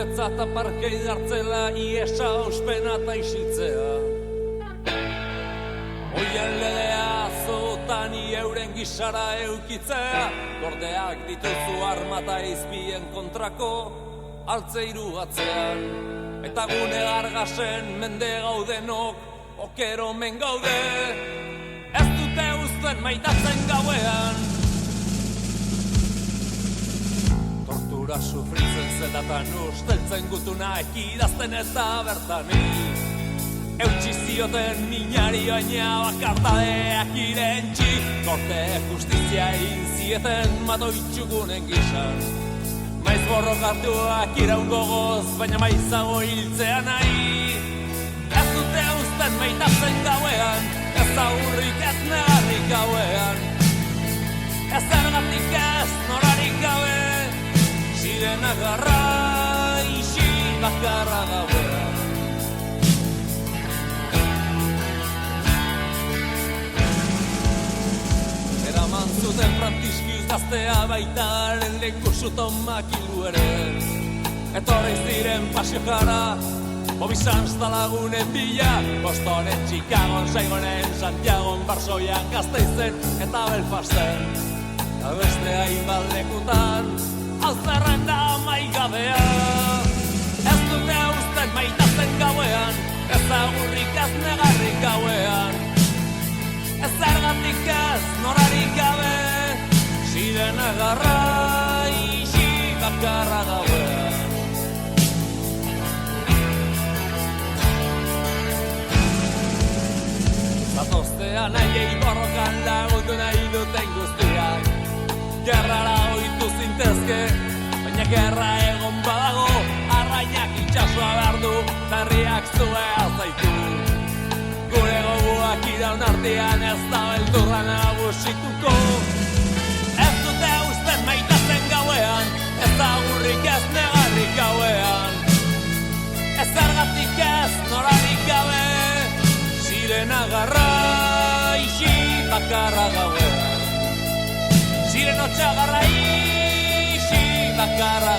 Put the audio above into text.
guretzat aparkei dartzela iesa ospena eta isiltzea. Oien legea zotani euren gisara eukitzea, gordeak dituzu armata izpien kontrako altzeiru atzean. Eta gune gargasen mende gaudenok okero men gaude, ez dute uzten maitatzen gauean. Tortura sufritzen zelatan usteltzen gutuna ekidazten ez da bertani. Eutsi zioten minari baina bakartadeak irentxi, korte justizia egin zieten matoitxugunen gisan. Maiz borrokatuak iraun gogoz, baina maizago hiltzea nahi. Ez dute uzten maitatzen gauean, ez aurrik ez negarrik gauean. Ez zergatik ez norarik gabe, sirena garra isi bakarra gauean. Eraman zuten Frantiskius gaztea baita lehenko suton makilu ere. Etorri ziren pasiokara, Bobizanz lagunen bila, Bostonen, Chicagon, Saigonen, Santiagon, Barsoian, Gasteizen eta Belfasten. Eta beste hainbat lekutan, alzerren da maigabea. Ez dute uzten maitatzen gauean, ez agurrik ez negarrik gauean. Ez zergatik ez norarik gabe, sirena garra isi bakarra gauean. Zatoztea nahiei borrokan lagundu nahi duten guztiak. Gerrara ohitu zintezke, baina gerra egon badago, arrainak itxasua behar du, berriak zuea zaitu. Gure goguak iraun artean ez da beldurra nagusituko. Ez dute uzten maitatzen gauean, ez agurrik ez negarrik gauean. Ez zergatik ez norarik gabe, sirena garra isi bakarra gauean. Sirena txagarra isi bakarra